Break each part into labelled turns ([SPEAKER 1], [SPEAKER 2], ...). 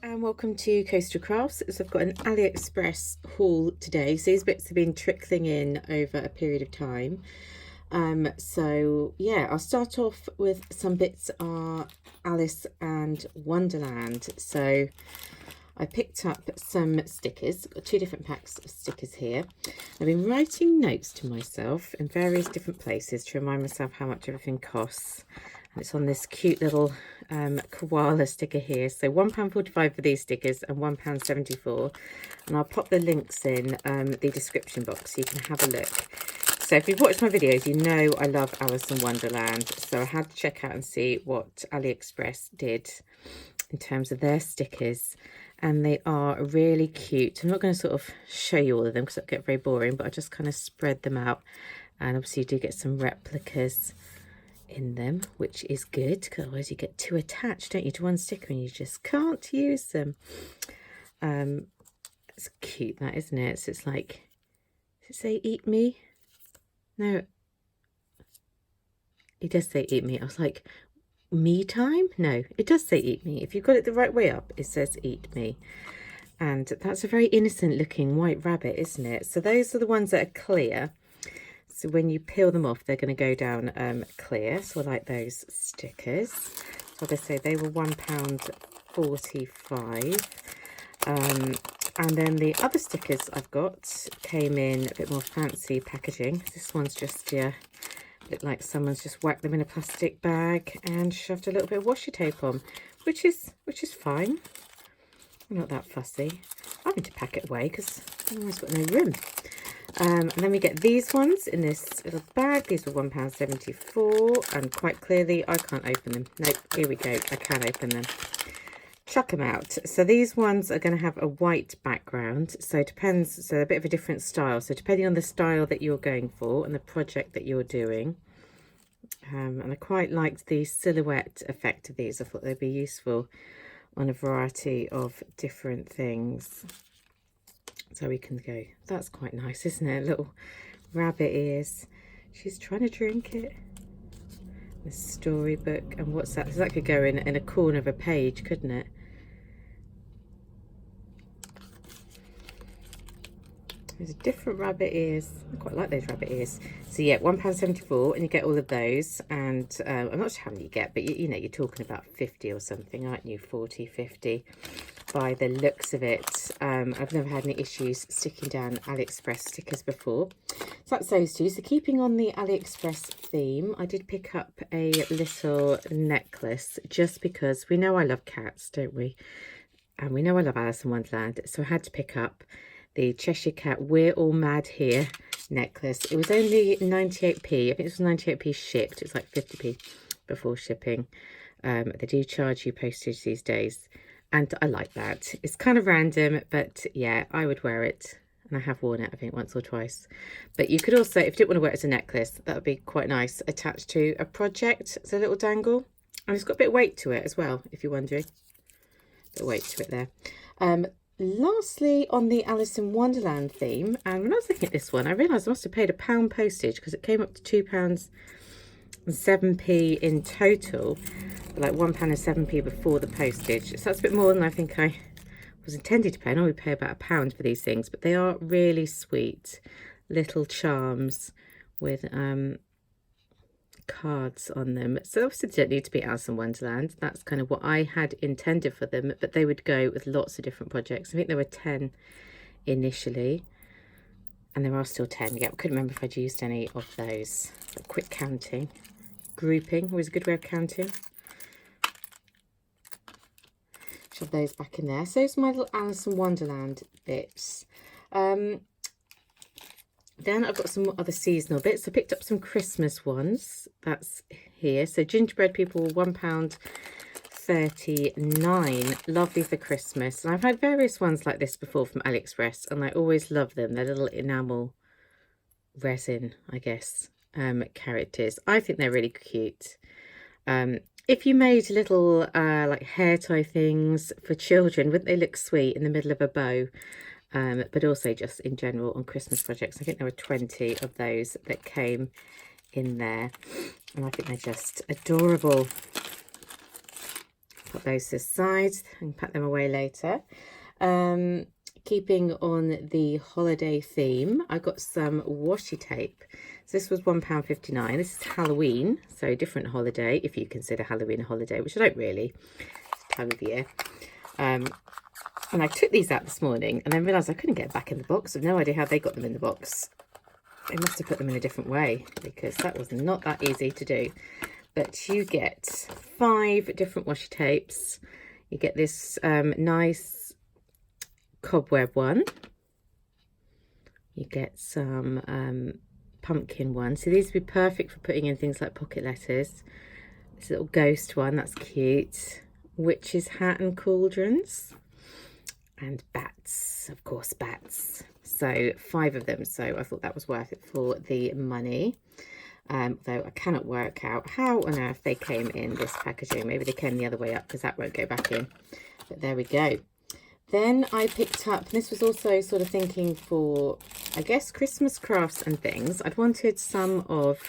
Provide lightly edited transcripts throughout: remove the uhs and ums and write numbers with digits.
[SPEAKER 1] And welcome to Coastal Crafts. So I've got an Aliexpress haul today. So these bits have been trickling in over a period of time. So yeah, I'll start off with some bits are Alice and Wonderland. So I picked up some stickers. Got two different packs of stickers here. I've been writing notes to myself in various different places to remind myself how much everything costs. And it's on this cute little koala sticker here. So £1.45 for these stickers and £1.74. And I'll pop the links in the description box so you can have a look. So if you've watched my videos, you know I love Alice in Wonderland. So I had to check out and see what AliExpress did in terms of their stickers. And they are really cute. I'm not going to sort of show you all of them because it'll get very boring, but I just kind of spread them out. And obviously you do get some replicas in them, which is good, because otherwise you get too attached, don't you, to one sticker and you just can't use them. It's cute, that, isn't it? So it's like, does it say eat me? No, it does say eat me. I was like, me time? No, it does say eat me. If you've got it the right way up, it says eat me. And that's a very innocent looking white rabbit, isn't it? So those are the ones that are clear. So when you peel them off, they're going to go down clear. So I like those stickers. So like I say, they were £1.45. And then the other stickers I've got came in a bit more fancy packaging. This one's just, yeah, look like someone's just whacked them in a plastic bag and shoved a little bit of washi tape on, which is fine. I'm not that fussy. I'm having to pack it away because otherwise I've got no room. And then we get these ones in this little bag. These were £1.74, and quite clearly I can't open them. Nope, here we go. I can open them. Chuck them out. So these ones are going to have a white background. So it depends. So they're a bit of a different style. So depending on the style that you're going for and the project that you're doing. And I quite liked the silhouette effect of these. I thought they'd be useful on a variety of different things. So we can go, that's quite nice, isn't it? Little rabbit ears. She's trying to drink it. The storybook. And what's that? So that could go in a corner of a page, couldn't it? There's different rabbit ears. I quite like those rabbit ears. So yeah, £1.74, and you get all of those. And I'm not sure how many you get, but you know, you're talking about 50 or something, aren't you? 40, 50. By the looks of it. I've never had any issues sticking down AliExpress stickers before. So that's those two. So keeping on the AliExpress theme, I did pick up a little necklace just because we know I love cats, don't we? And we know I love Alice in Wonderland. So I had to pick up the Cheshire Cat We're All Mad Here necklace. It was only 98p. I think it was 98p shipped. It's like 50p before shipping. They do charge you postage these days. And I like that. It's kind of random, but yeah, I would wear it. And I have worn it, I think, once or twice. But you could also, if you didn't want to wear it as a necklace, that would be quite nice, attached to a project. It's a little dangle. And it's got a bit of weight to it as well, if you're wondering. A bit of weight to it there. Lastly, on the Alice in Wonderland theme, and when I was looking at this one, I realised I must have paid £1 postage because it came up to £2.07 in total. Like £1.07 before the postage. So that's a bit more than I think I was intended to pay. I normally pay about £1 for these things, but they are really sweet little charms with cards on them. So obviously they don't need to be Alice in Wonderland. That's kind of what I had intended for them, but they would go with lots of different projects. I think there were 10 initially, and there are still 10. Yeah, I couldn't remember if I'd used any of those. But quick counting. Grouping was a good way of counting. Shove those back in there. So those are my little Alice in Wonderland bits. Then I've got some other seasonal bits. I picked up some Christmas ones. That's here. So gingerbread people, £1.39. Lovely for Christmas. And I've had various ones like this before from AliExpress, and I always love them. They're little enamel resin, I guess, characters. I think they're really cute. If you made little like hair tie things for children, wouldn't they look sweet in the middle of a bow? But also just in general on Christmas projects. I think there were 20 of those that came in there, and I think they're just adorable. Put those to the side and pack them away later. Keeping on the holiday theme, I got some washi tape. So this was £1.59. This is Halloween, so different holiday, if you consider Halloween a holiday, which I don't really, it's the time of year. And I took these out this morning and then realised I couldn't get them back in the box. I've no idea how they got them in the box. They must have put them in a different way, because that was not that easy to do. But you get 5 different washi tapes. You get this nice cobweb one. You get some pumpkin one. So these would be perfect for putting in things like pocket letters. This little ghost one, that's cute. Witch's hat and cauldrons. And bats, of course, bats. So 5 of them. So I thought that was worth it for the money. Though I cannot work out how on earth they came in this packaging. Maybe they came the other way up, because that won't go back in. But there we go. Then I picked up, and this was also sort of thinking for, I guess, Christmas crafts and things. I'd wanted some of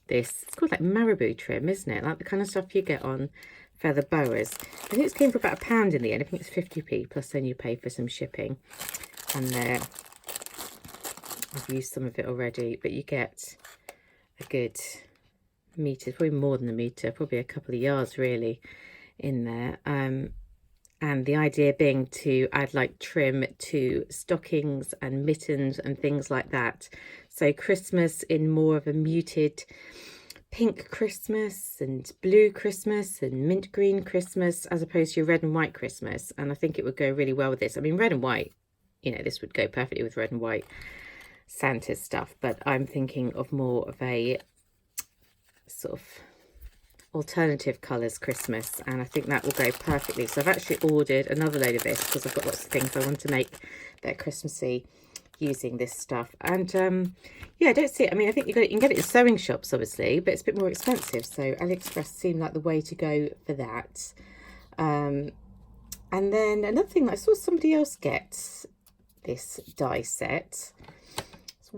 [SPEAKER 1] this. It's called like marabou trim, isn't it? Like the kind of stuff you get on feather boas. I think it came for about £1 in the end. I think it's 50p, plus then you pay for some shipping. And there, I've used some of it already, but you get a good metre, probably more than a metre, probably a couple of yards really in there. And the idea being to add like trim to stockings and mittens and things like that. So Christmas in more of a muted pink Christmas and blue Christmas and mint green Christmas, as opposed to your red and white Christmas. And I think it would go really well with this. I mean, red and white, you know, this would go perfectly with red and white Santa stuff, but I'm thinking of more of a sort of alternative colours Christmas, and I think that will go perfectly. So I've actually ordered another load of this, because I've got lots of things I want to make that are Christmassy using this stuff. And yeah, I don't see it. I mean, I think you can get it in sewing shops obviously, but it's a bit more expensive, so Aliexpress seemed like the way to go for that. And then another thing that I saw somebody else get, this die set.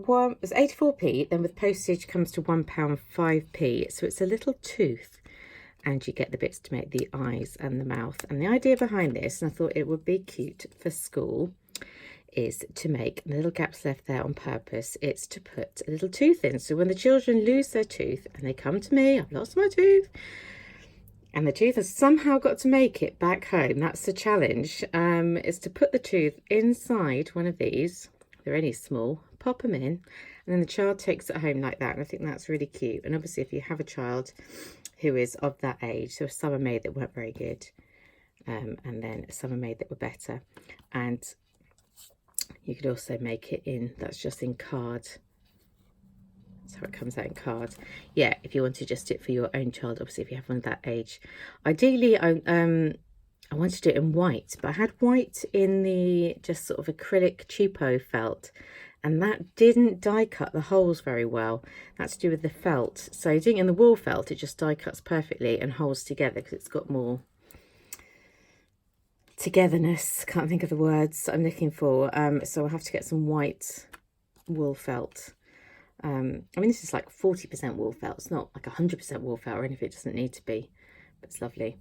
[SPEAKER 1] It's 84p, then with postage comes to £1.05p. So it's a little tooth, and you get the bits to make the eyes and the mouth. And the idea behind this, and I thought it would be cute for school, is to make little gaps left there on purpose. It's to put a little tooth in. So when the children lose their tooth and they come to me, I've lost my tooth, and the tooth has somehow got to make it back home. That's the challenge, is to put the tooth inside one of these. They're only small, pop them in, and then the child takes it home like that. And I think that's really cute. And obviously if you have a child who is of that age, so some are made that weren't very good, and then some are made that were better. And you could also make it in, that's just in card. That's how it comes out in card. Yeah, if you want to just do it for your own child, obviously if you have one of that age. Ideally, I wanted to do it in white, but I had white in the just sort of acrylic cheapo felt, and that didn't die cut the holes very well. That's to do with the felt. So doing it in the wool felt, it just die cuts perfectly and holds together, because it's got more togetherness. Can't think of the words I'm looking for. So I'll have to get some white wool felt. I mean, this is like 40% wool felt. It's not like 100% wool felt or anything. It doesn't need to be, but it's lovely.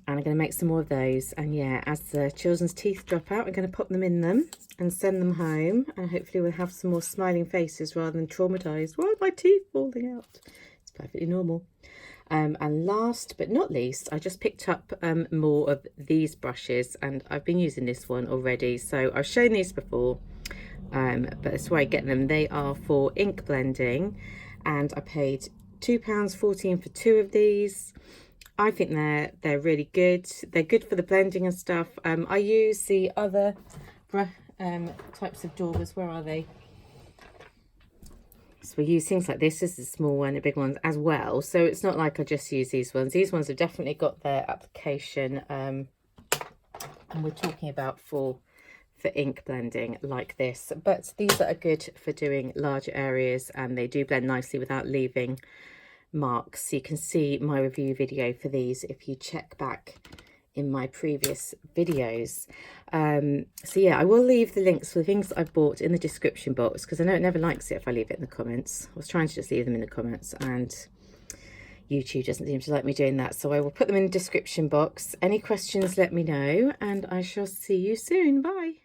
[SPEAKER 1] And I'm going to make some more of those. And yeah, as the children's teeth drop out, I'm going to pop them in them and send them home. And hopefully we'll have some more smiling faces rather than traumatised. Why are my teeth falling out? It's perfectly normal. And last but not least, I just picked up more of these brushes. And I've been using this one already. So I've shown these before, but that's why I get them. They are for ink blending. And I paid £2.14 for 2 of these. I think they're really good. They're good for the blending and stuff. I use the other types of daubers. Where are they? So we use things like this. This is a small one, the big ones as well. So it's not like I just use these ones. These ones have definitely got their application. And we're talking about for ink blending like this. But these are good for doing larger areas, and they do blend nicely without leaving marks. You can see my review video for these if you check back in my previous videos. So yeah, I will leave the links for the things that I've bought in the description box, because I know it never likes it if I leave it in the comments. I was trying to just leave them in the comments, and YouTube doesn't seem to like me doing that. So I will put them in the description box. Any questions, let me know, and I shall see you soon. Bye.